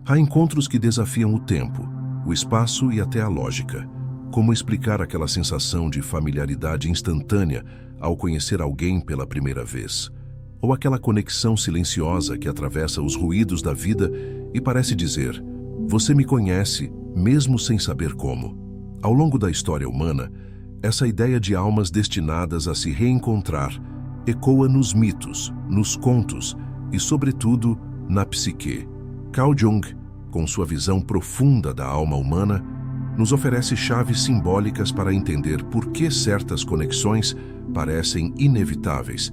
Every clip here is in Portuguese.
Há encontros que desafiam o tempo, o espaço e até a lógica. Como explicar aquela sensação de familiaridade instantânea ao conhecer alguém pela primeira vez? Ou aquela conexão silenciosa que atravessa os ruídos da vida e parece dizer: você me conhece, mesmo sem saber como. Ao longo da história humana, essa ideia de almas destinadas a se reencontrar ecoa nos mitos, nos contos e, sobretudo, na psique. Carl Jung, com sua visão profunda da alma humana, nos oferece chaves simbólicas para entender por que certas conexões parecem inevitáveis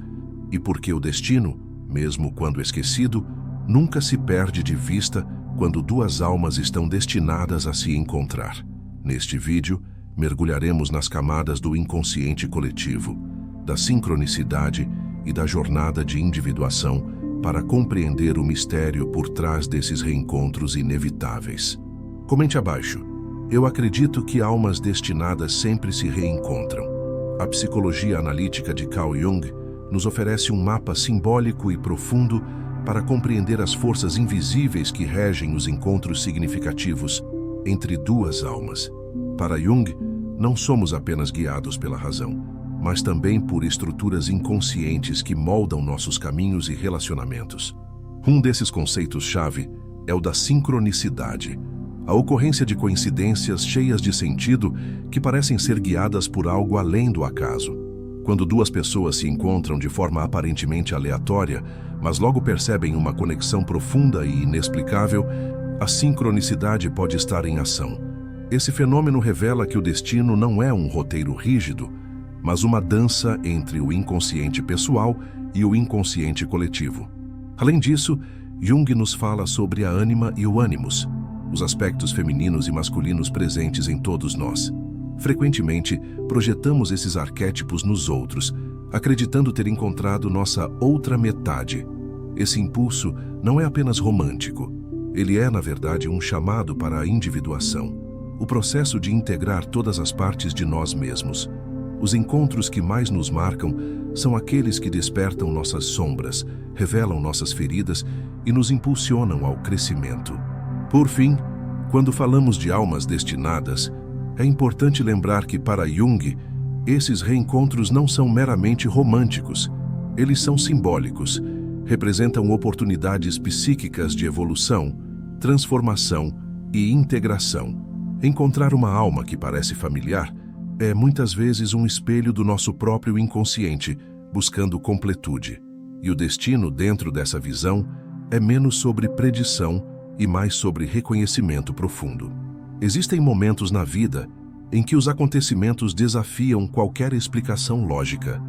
e por que o destino, mesmo quando esquecido, nunca se perde de vista quando duas almas estão destinadas a se encontrar. Neste vídeo, mergulharemos nas camadas do inconsciente coletivo, da sincronicidade e da jornada de individuação para compreender o mistério por trás desses reencontros inevitáveis. Comente abaixo. Eu acredito que almas destinadas sempre se reencontram. A psicologia analítica de Carl Jung nos oferece um mapa simbólico e profundo para compreender as forças invisíveis que regem os encontros significativos entre duas almas. Para Jung, não somos apenas guiados pela razão, mas também por estruturas inconscientes que moldam nossos caminhos e relacionamentos. Um desses conceitos-chave é o da sincronicidade, a ocorrência de coincidências cheias de sentido que parecem ser guiadas por algo além do acaso. Quando duas pessoas se encontram de forma aparentemente aleatória, mas logo percebem uma conexão profunda e inexplicável, a sincronicidade pode estar em ação. Esse fenômeno revela que o destino não é um roteiro rígido, mas uma dança entre o inconsciente pessoal e o inconsciente coletivo. Além disso, Jung nos fala sobre a ânima e o ânimos, os aspectos femininos e masculinos presentes em todos nós. Frequentemente, projetamos esses arquétipos nos outros, acreditando ter encontrado nossa outra metade. Esse impulso não é apenas romântico. Ele é, na verdade, um chamado para a individuação, o processo de integrar todas as partes de nós mesmos. Os encontros que mais nos marcam são aqueles que despertam nossas sombras, revelam nossas feridas e nos impulsionam ao crescimento. Por fim, quando falamos de almas destinadas, é importante lembrar que, para Jung, esses reencontros não são meramente românticos. Eles são simbólicos, representam oportunidades psíquicas de evolução, transformação e integração. Encontrar uma alma que parece familiar é muitas vezes um espelho do nosso próprio inconsciente, buscando completude. E o destino, dentro dessa visão, é menos sobre predição e mais sobre reconhecimento profundo. Existem momentos na vida em que os acontecimentos desafiam qualquer explicação lógica.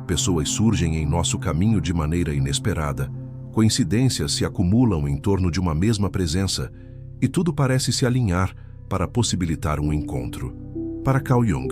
Pessoas surgem em nosso caminho de maneira inesperada, coincidências se acumulam em torno de uma mesma presença e tudo parece se alinhar para possibilitar um encontro. Para Carl Jung,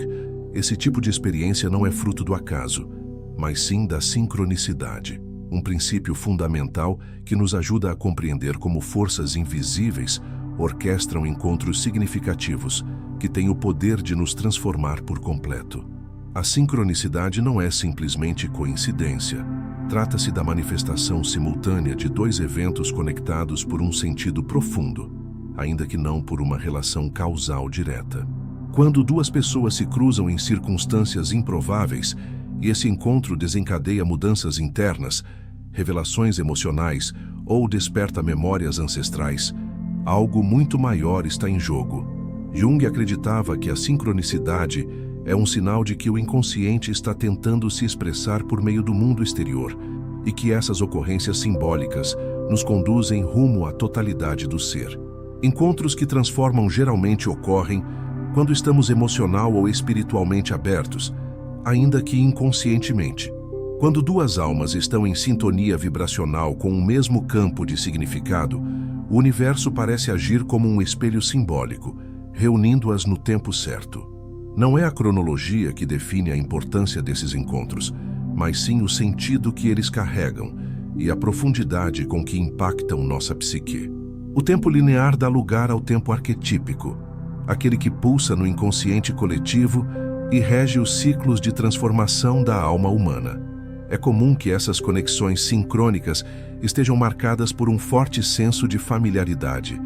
esse tipo de experiência não é fruto do acaso, mas sim da sincronicidade, um princípio fundamental que nos ajuda a compreender como forças invisíveis orquestram encontros significativos que têm o poder de nos transformar por completo. A sincronicidade não é simplesmente coincidência. Trata-se da manifestação simultânea de dois eventos conectados por um sentido profundo, ainda que não por uma relação causal direta. Quando duas pessoas se cruzam em circunstâncias improváveis e esse encontro desencadeia mudanças internas, revelações emocionais ou desperta memórias ancestrais, algo muito maior está em jogo. Jung acreditava que a sincronicidade é um sinal de que o inconsciente está tentando se expressar por meio do mundo exterior e que essas ocorrências simbólicas nos conduzem rumo à totalidade do ser. Encontros que transformam geralmente ocorrem quando estamos emocional ou espiritualmente abertos, ainda que inconscientemente. Quando duas almas estão em sintonia vibracional com o mesmo campo de significado, o universo parece agir como um espelho simbólico, reunindo-as no tempo certo. Não é a cronologia que define a importância desses encontros, mas sim o sentido que eles carregam e a profundidade com que impactam nossa psique. O tempo linear dá lugar ao tempo arquetípico, aquele que pulsa no inconsciente coletivo e rege os ciclos de transformação da alma humana. É comum que essas conexões sincrônicas estejam marcadas por um forte senso de familiaridade,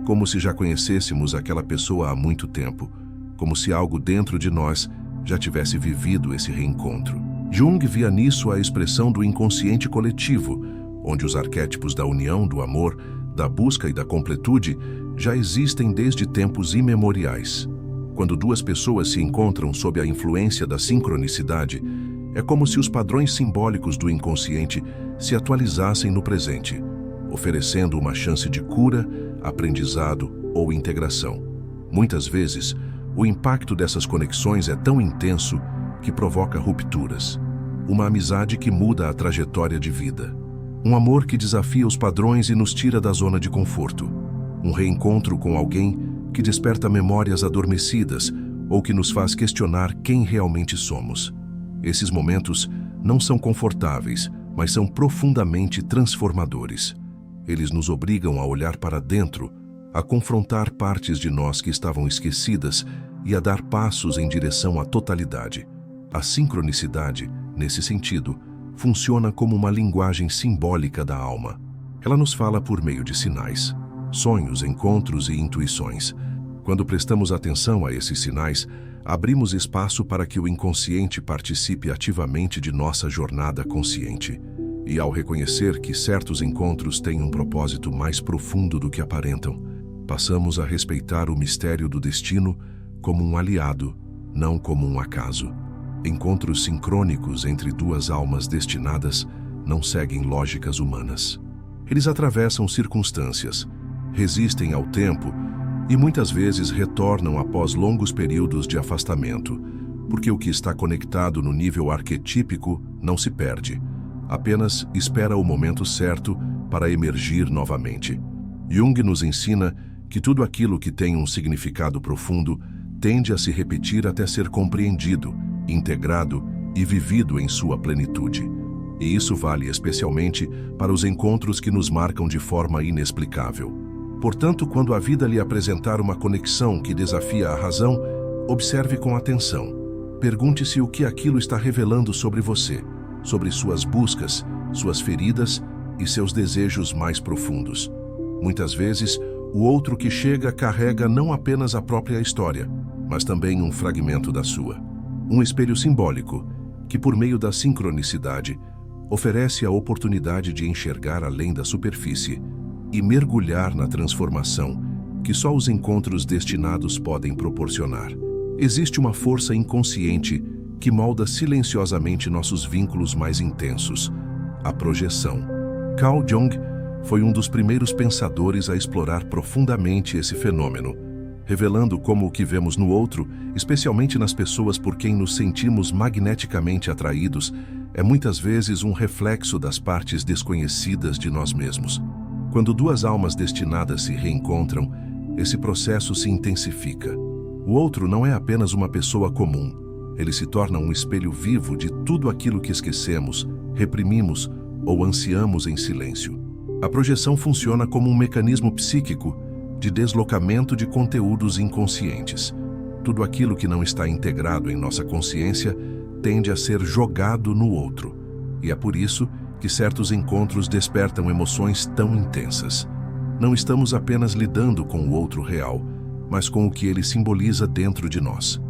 como se já conhecêssemos aquela pessoa há muito tempo, como se algo dentro de nós já tivesse vivido esse reencontro. Jung via nisso a expressão do inconsciente coletivo, onde os arquétipos da união, do amor, da busca e da completude já existem desde tempos imemoriais. Quando duas pessoas se encontram sob a influência da sincronicidade, é como se os padrões simbólicos do inconsciente se atualizassem no presente, oferecendo uma chance de cura, aprendizado ou integração. Muitas vezes, o impacto dessas conexões é tão intenso que provoca rupturas. Uma amizade que muda a trajetória de vida. Um amor que desafia os padrões e nos tira da zona de conforto. Um reencontro com alguém que desperta memórias adormecidas ou que nos faz questionar quem realmente somos. Esses momentos não são confortáveis, mas são profundamente transformadores. Eles nos obrigam a olhar para dentro, a confrontar partes de nós que estavam esquecidas e a dar passos em direção à totalidade. A sincronicidade, nesse sentido, funciona como uma linguagem simbólica da alma. Ela nos fala por meio de sinais, sonhos, encontros e intuições. Quando prestamos atenção a esses sinais, abrimos espaço para que o inconsciente participe ativamente de nossa jornada consciente. E ao reconhecer que certos encontros têm um propósito mais profundo do que aparentam, passamos a respeitar o mistério do destino como um aliado, não como um acaso. Encontros sincrônicos entre duas almas destinadas não seguem lógicas humanas. Eles atravessam circunstâncias, resistem ao tempo e muitas vezes retornam após longos períodos de afastamento, porque o que está conectado no nível arquetípico não se perde, apenas espera o momento certo para emergir novamente. Jung nos ensina que tudo aquilo que tem um significado profundo tende a se repetir até ser compreendido, integrado e vivido em sua plenitude. E isso vale especialmente para os encontros que nos marcam de forma inexplicável. Portanto, quando a vida lhe apresentar uma conexão que desafia a razão, observe com atenção. Pergunte-se o que aquilo está revelando sobre você, sobre suas buscas, suas feridas e seus desejos mais profundos. Muitas vezes, o outro que chega carrega não apenas a própria história, mas também um fragmento da sua. Um espelho simbólico que, por meio da sincronicidade, oferece a oportunidade de enxergar além da superfície e mergulhar na transformação que só os encontros destinados podem proporcionar. Existe uma força inconsciente que molda silenciosamente nossos vínculos mais intensos, a projeção. Carl Jung foi um dos primeiros pensadores a explorar profundamente esse fenômeno, revelando como o que vemos no outro, especialmente nas pessoas por quem nos sentimos magneticamente atraídos, é muitas vezes um reflexo das partes desconhecidas de nós mesmos. Quando duas almas destinadas se reencontram, esse processo se intensifica. O outro não é apenas uma pessoa comum, ele se torna um espelho vivo de tudo aquilo que esquecemos, reprimimos ou ansiamos em silêncio. A projeção funciona como um mecanismo psíquico de deslocamento de conteúdos inconscientes. Tudo aquilo que não está integrado em nossa consciência tende a ser jogado no outro. E é por isso que certos encontros despertam emoções tão intensas. Não estamos apenas lidando com o outro real, mas com o que ele simboliza dentro de nós.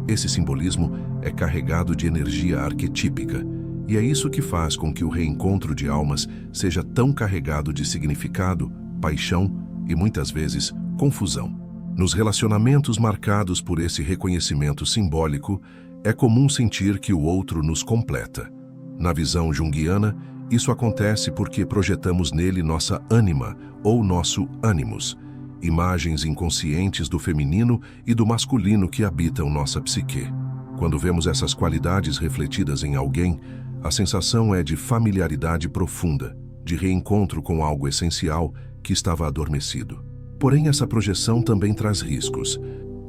Esse simbolismo é carregado de energia arquetípica, e é isso que faz com que o reencontro de almas seja tão carregado de significado, paixão e, muitas vezes, confusão. Nos relacionamentos marcados por esse reconhecimento simbólico, é comum sentir que o outro nos completa. Na visão junguiana, isso acontece porque projetamos nele nossa ânima ou nosso ânimos, imagens inconscientes do feminino e do masculino que habitam nossa psique. Quando vemos essas qualidades refletidas em alguém, a sensação é de familiaridade profunda, de reencontro com algo essencial que estava adormecido. Porém, essa projeção também traz riscos.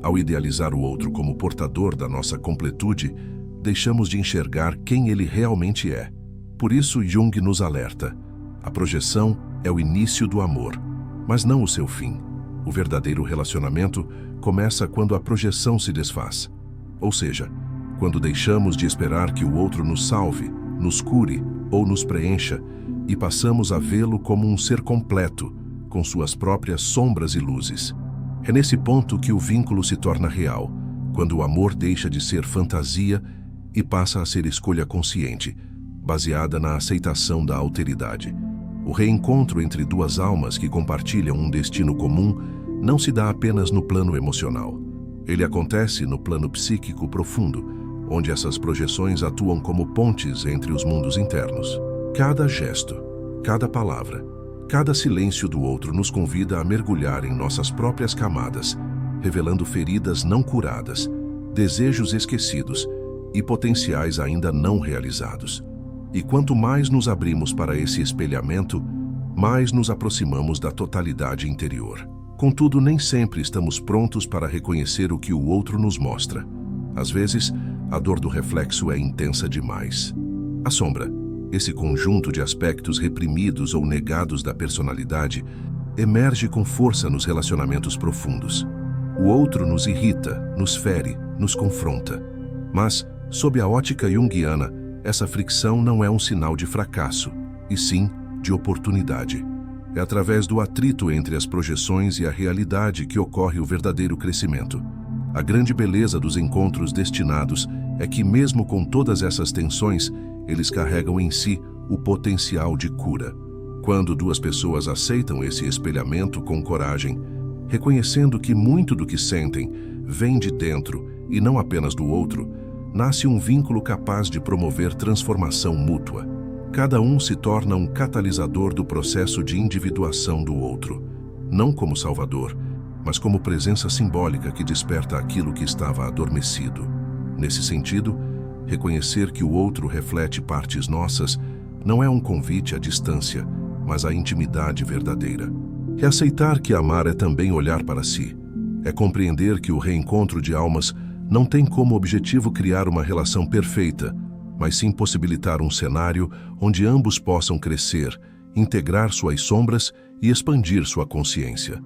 Ao idealizar o outro como portador da nossa completude, deixamos de enxergar quem ele realmente é. Por isso, Jung nos alerta: a projeção é o início do amor, mas não o seu fim. O verdadeiro relacionamento começa quando a projeção se desfaz. Ou seja, quando deixamos de esperar que o outro nos salve, nos cure ou nos preencha e passamos a vê-lo como um ser completo, com suas próprias sombras e luzes. É nesse ponto que o vínculo se torna real, quando o amor deixa de ser fantasia e passa a ser escolha consciente, baseada na aceitação da alteridade. O reencontro entre duas almas que compartilham um destino comum não se dá apenas no plano emocional. Ele acontece no plano psíquico profundo, onde essas projeções atuam como pontes entre os mundos internos. Cada gesto, cada palavra, cada silêncio do outro nos convida a mergulhar em nossas próprias camadas, revelando feridas não curadas, desejos esquecidos e potenciais ainda não realizados. E quanto mais nos abrimos para esse espelhamento, mais nos aproximamos da totalidade interior. Contudo, nem sempre estamos prontos para reconhecer o que o outro nos mostra. Às vezes, a dor do reflexo é intensa demais. A sombra, esse conjunto de aspectos reprimidos ou negados da personalidade, emerge com força nos relacionamentos profundos. O outro nos irrita, nos fere, nos confronta. Mas, sob a ótica junguiana, essa fricção não é um sinal de fracasso, e sim de oportunidade. É através do atrito entre as projeções e a realidade que ocorre o verdadeiro crescimento. A grande beleza dos encontros destinados é que, mesmo com todas essas tensões, eles carregam em si o potencial de cura. Quando duas pessoas aceitam esse espelhamento com coragem, reconhecendo que muito do que sentem vem de dentro e não apenas do outro, nasce um vínculo capaz de promover transformação mútua. Cada um se torna um catalisador do processo de individuação do outro, não como salvador, mas como presença simbólica que desperta aquilo que estava adormecido. Nesse sentido, reconhecer que o outro reflete partes nossas não é um convite à distância, mas à intimidade verdadeira. É aceitar que amar é também olhar para si. É compreender que o reencontro de almas não tem como objetivo criar uma relação perfeita, mas sim possibilitar um cenário onde ambos possam crescer, integrar suas sombras e expandir sua consciência.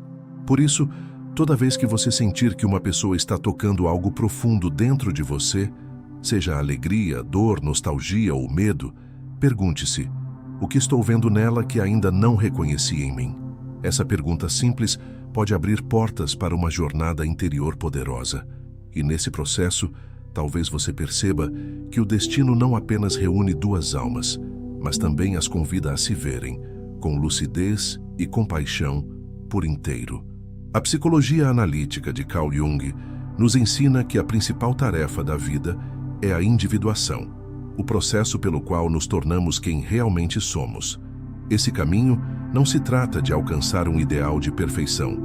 Por isso, toda vez que você sentir que uma pessoa está tocando algo profundo dentro de você, seja alegria, dor, nostalgia ou medo, pergunte-se: o que estou vendo nela que ainda não reconheci em mim? Essa pergunta simples pode abrir portas para uma jornada interior poderosa. E nesse processo, talvez você perceba que o destino não apenas reúne duas almas, mas também as convida a se verem, com lucidez e compaixão, por inteiro. A psicologia analítica de Carl Jung nos ensina que a principal tarefa da vida é a individuação, o processo pelo qual nos tornamos quem realmente somos. Esse caminho não se trata de alcançar um ideal de perfeição,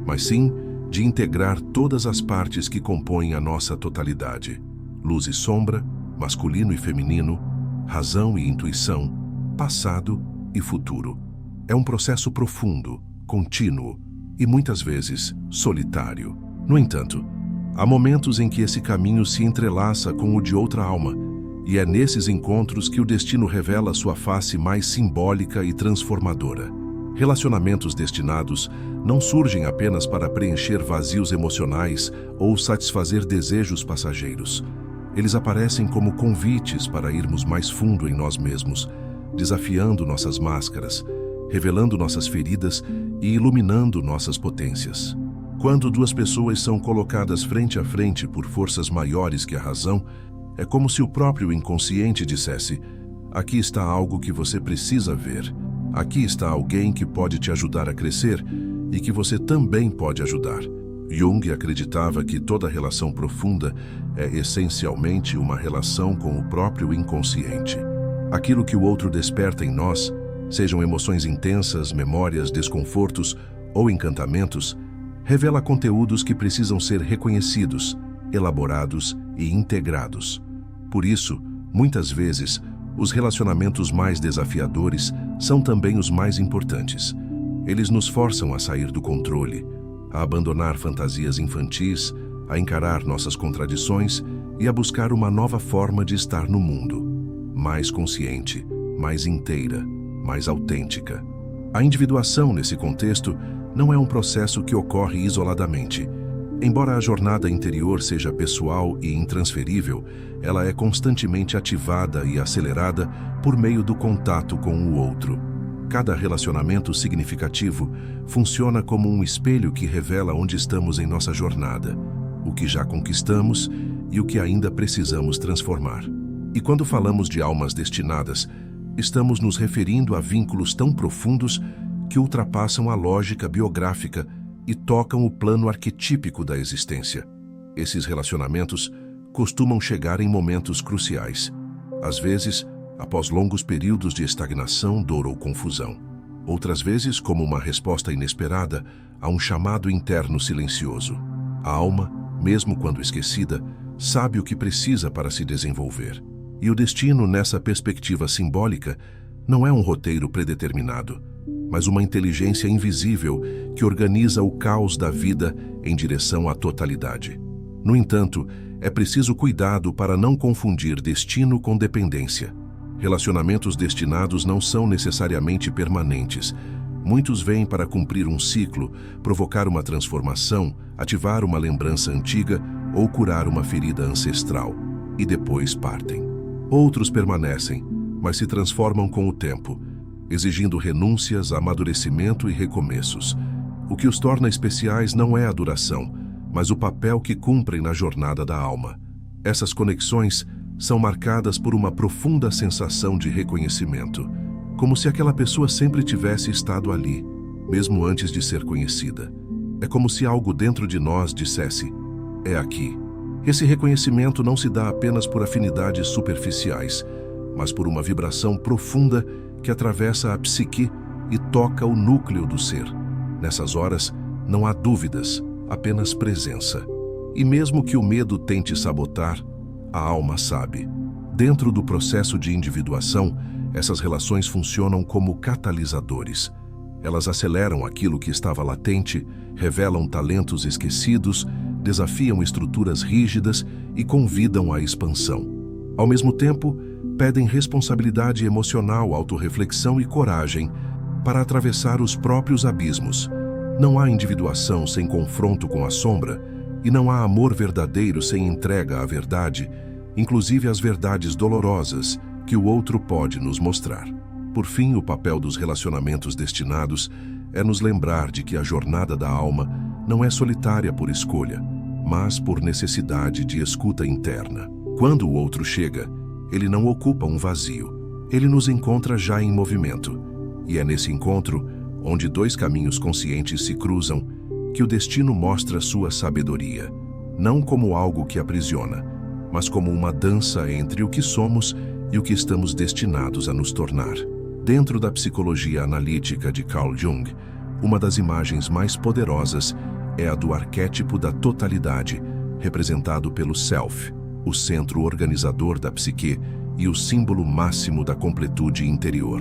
mas sim de integrar todas as partes que compõem a nossa totalidade: luz e sombra, masculino e feminino, razão e intuição, passado e futuro. É um processo profundo, contínuo e muitas vezes solitário. No entanto, há momentos em que esse caminho se entrelaça com o de outra alma, e é nesses encontros que o destino revela sua face mais simbólica e transformadora. Relacionamentos destinados não surgem apenas para preencher vazios emocionais ou satisfazer desejos passageiros. Eles aparecem como convites para irmos mais fundo em nós mesmos, desafiando nossas máscaras, revelando nossas feridas e iluminando nossas potências. Quando duas pessoas são colocadas frente a frente por forças maiores que a razão, é como se o próprio inconsciente dissesse: aqui está algo que você precisa ver. Aqui está alguém que pode te ajudar a crescer e que você também pode ajudar. Jung acreditava que toda relação profunda é essencialmente uma relação com o próprio inconsciente. Aquilo que o outro desperta em nós, sejam emoções intensas, memórias, desconfortos ou encantamentos, revela conteúdos que precisam ser reconhecidos, elaborados e integrados. Por isso, muitas vezes, os relacionamentos mais desafiadores são também os mais importantes. Eles nos forçam a sair do controle, a abandonar fantasias infantis, a encarar nossas contradições e a buscar uma nova forma de estar no mundo, mais consciente, mais inteira, mais autêntica. A individuação nesse contexto não é um processo que ocorre isoladamente. Embora a jornada interior seja pessoal e intransferível, ela é constantemente ativada e acelerada por meio do contato com o outro. Cada relacionamento significativo funciona como um espelho que revela onde estamos em nossa jornada, o que já conquistamos e o que ainda precisamos transformar. E quando falamos de almas destinadas, estamos nos referindo a vínculos tão profundos que ultrapassam a lógica biográfica e tocam o plano arquetípico da existência. Esses relacionamentos costumam chegar em momentos cruciais, às vezes após longos períodos de estagnação, dor ou confusão. Outras vezes como uma resposta inesperada a um chamado interno silencioso. A alma, mesmo quando esquecida, sabe o que precisa para se desenvolver. E o destino, nessa perspectiva simbólica, não é um roteiro predeterminado, mas uma inteligência invisível que organiza o caos da vida em direção à totalidade. No entanto, é preciso cuidado para não confundir destino com dependência. Relacionamentos destinados não são necessariamente permanentes. Muitos vêm para cumprir um ciclo, provocar uma transformação, ativar uma lembrança antiga ou curar uma ferida ancestral, e depois partem. Outros permanecem, mas se transformam com o tempo, exigindo renúncias, amadurecimento e recomeços. O que os torna especiais não é a duração, mas o papel que cumprem na jornada da alma. Essas conexões são marcadas por uma profunda sensação de reconhecimento, como se aquela pessoa sempre tivesse estado ali, mesmo antes de ser conhecida. É como se algo dentro de nós dissesse, é aqui. Esse reconhecimento não se dá apenas por afinidades superficiais, mas por uma vibração profunda que atravessa a psique e toca o núcleo do ser. Nessas horas, não há dúvidas, apenas presença. E mesmo que o medo tente sabotar, a alma sabe. Dentro do processo de individuação, essas relações funcionam como catalisadores. Elas aceleram aquilo que estava latente, revelam talentos esquecidos, desafiam estruturas rígidas e convidam à expansão. Ao mesmo tempo, pedem responsabilidade emocional, autorreflexão e coragem para atravessar os próprios abismos. Não há individuação sem confronto com a sombra, e não há amor verdadeiro sem entrega à verdade, inclusive as verdades dolorosas que o outro pode nos mostrar. Por fim, o papel dos relacionamentos destinados é nos lembrar de que a jornada da alma não é solitária por escolha, mas por necessidade de escuta interna. Quando o outro chega, ele não ocupa um vazio. Ele nos encontra já em movimento. E é nesse encontro, onde dois caminhos conscientes se cruzam, que o destino mostra sua sabedoria, não como algo que aprisiona, mas como uma dança entre o que somos e o que estamos destinados a nos tornar. Dentro da psicologia analítica de Carl Jung, uma das imagens mais poderosas é a do arquétipo da totalidade, representado pelo Self, o centro organizador da psique e o símbolo máximo da completude interior.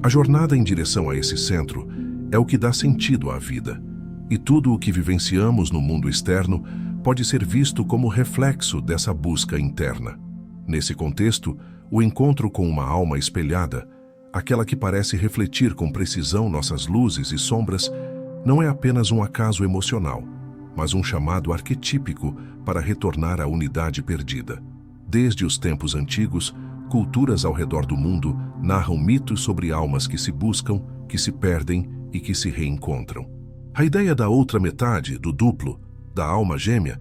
A jornada em direção a esse centro é o que dá sentido à vida. E tudo o que vivenciamos no mundo externo pode ser visto como reflexo dessa busca interna. Nesse contexto, o encontro com uma alma espelhada, aquela que parece refletir com precisão nossas luzes e sombras, não é apenas um acaso emocional, mas um chamado arquetípico para retornar à unidade perdida. Desde os tempos antigos, culturas ao redor do mundo narram mitos sobre almas que se buscam, que se perdem e que se reencontram. A ideia da outra metade, do duplo, da alma gêmea,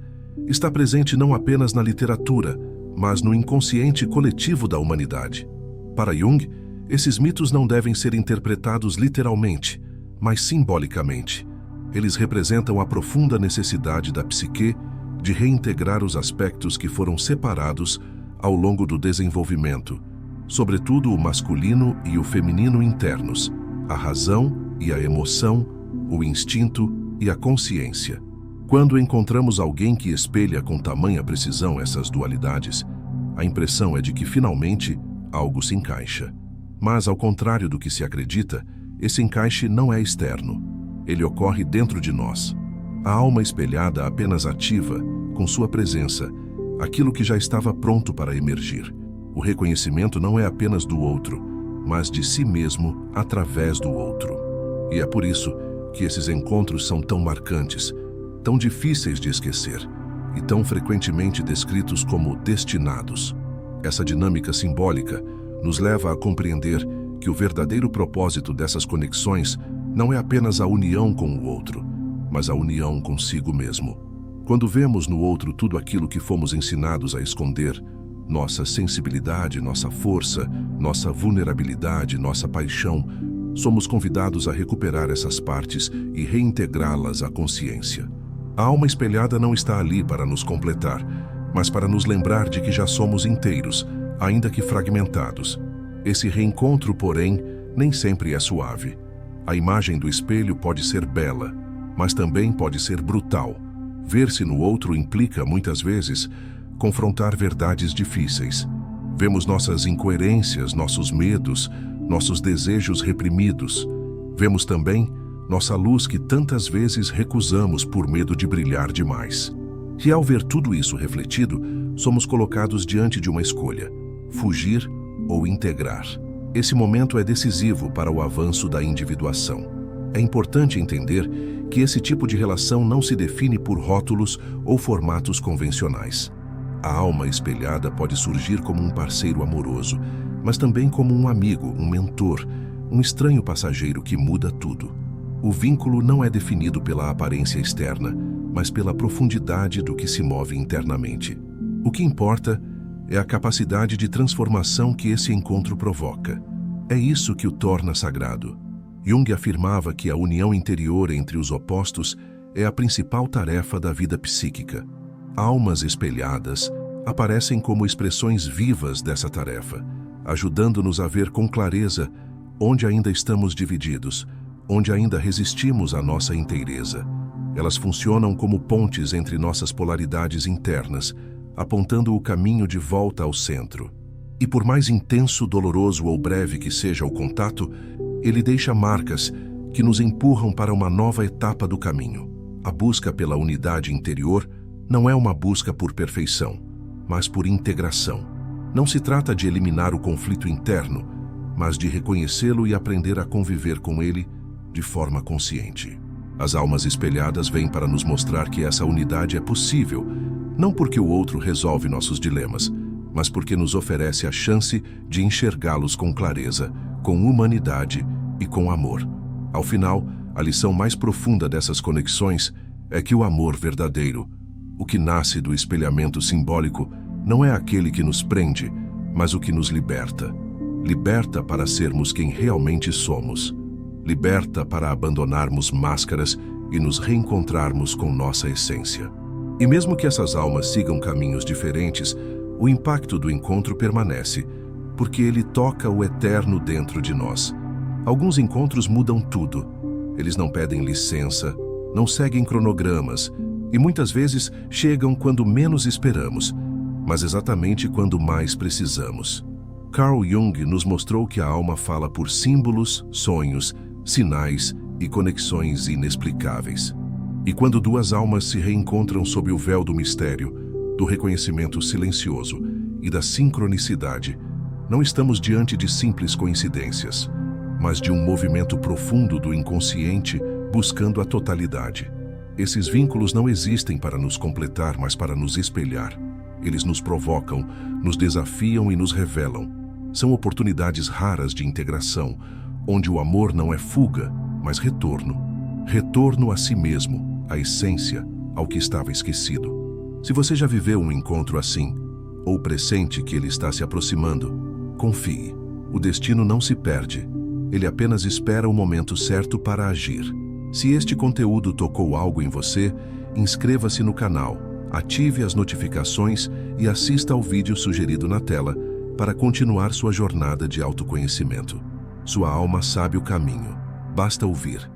está presente não apenas na literatura, mas no inconsciente coletivo da humanidade. Para Jung, esses mitos não devem ser interpretados literalmente, mas simbolicamente. Eles representam a profunda necessidade da psique de reintegrar os aspectos que foram separados ao longo do desenvolvimento, sobretudo o masculino e o feminino internos, a razão e a emoção, o instinto e a consciência. Quando encontramos alguém que espelha com tamanha precisão essas dualidades, a impressão é de que finalmente algo se encaixa. Mas, ao contrário do que se acredita, esse encaixe não é externo. Ele ocorre dentro de nós. A alma espelhada apenas ativa, com sua presença, aquilo que já estava pronto para emergir. O reconhecimento não é apenas do outro, mas de si mesmo através do outro. E é por isso que esses encontros são tão marcantes, tão difíceis de esquecer e tão frequentemente descritos como destinados. Essa dinâmica simbólica nos leva a compreender que o verdadeiro propósito dessas conexões não é apenas a união com o outro, mas a união consigo mesmo. Quando vemos no outro tudo aquilo que fomos ensinados a esconder, nossa sensibilidade, nossa força, nossa vulnerabilidade, nossa paixão, somos convidados a recuperar essas partes e reintegrá-las à consciência. A alma espelhada não está ali para nos completar, mas para nos lembrar de que já somos inteiros, ainda que fragmentados. Esse reencontro, porém, nem sempre é suave. A imagem do espelho pode ser bela, mas também pode ser brutal. Ver-se no outro implica, muitas vezes, confrontar verdades difíceis. Vemos nossas incoerências, nossos medos, nossos desejos reprimidos. Vemos também nossa luz que tantas vezes recusamos por medo de brilhar demais. E ao ver tudo isso refletido, somos colocados diante de uma escolha: fugir ou integrar. Esse momento é decisivo para o avanço da individuação. É importante entender que esse tipo de relação não se define por rótulos ou formatos convencionais. A alma espelhada pode surgir como um parceiro amoroso, mas também como um amigo, um mentor, um estranho passageiro que muda tudo. O vínculo não é definido pela aparência externa, mas pela profundidade do que se move internamente. O que importa é a capacidade de transformação que esse encontro provoca. É isso que o torna sagrado. Jung afirmava que a união interior entre os opostos é a principal tarefa da vida psíquica. Almas espelhadas aparecem como expressões vivas dessa tarefa, ajudando-nos a ver com clareza onde ainda estamos divididos, onde ainda resistimos à nossa inteireza. Elas funcionam como pontes entre nossas polaridades internas, apontando o caminho de volta ao centro. E por mais intenso, doloroso ou breve que seja o contato, ele deixa marcas que nos empurram para uma nova etapa do caminho. A busca pela unidade interior não é uma busca por perfeição, mas por integração. Não se trata de eliminar o conflito interno, mas de reconhecê-lo e aprender a conviver com ele de forma consciente. As almas espelhadas vêm para nos mostrar que essa unidade é possível, não porque o outro resolve nossos dilemas, mas porque nos oferece a chance de enxergá-los com clareza, com humanidade e com amor. Ao final, a lição mais profunda dessas conexões é que o amor verdadeiro, o que nasce do espelhamento simbólico, não é aquele que nos prende, mas o que nos liberta. Liberta para sermos quem realmente somos. Liberta para abandonarmos máscaras e nos reencontrarmos com nossa essência. E mesmo que essas almas sigam caminhos diferentes, o impacto do encontro permanece, porque ele toca o eterno dentro de nós. Alguns encontros mudam tudo. Eles não pedem licença, não seguem cronogramas e muitas vezes chegam quando menos esperamos, mas exatamente quando mais precisamos. Carl Jung nos mostrou que a alma fala por símbolos, sonhos, sinais e conexões inexplicáveis. E quando duas almas se reencontram sob o véu do mistério, do reconhecimento silencioso e da sincronicidade, não estamos diante de simples coincidências, mas de um movimento profundo do inconsciente buscando a totalidade. Esses vínculos não existem para nos completar, mas para nos espelhar. Eles nos provocam, nos desafiam e nos revelam. São oportunidades raras de integração, onde o amor não é fuga, mas retorno. Retorno a si mesmo, à essência, ao que estava esquecido. Se você já viveu um encontro assim, ou pressente que ele está se aproximando, confie. O destino não se perde. Ele apenas espera o momento certo para agir. Se este conteúdo tocou algo em você, inscreva-se no canal, ative as notificações e assista ao vídeo sugerido na tela para continuar sua jornada de autoconhecimento. Sua alma sabe o caminho. Basta ouvir.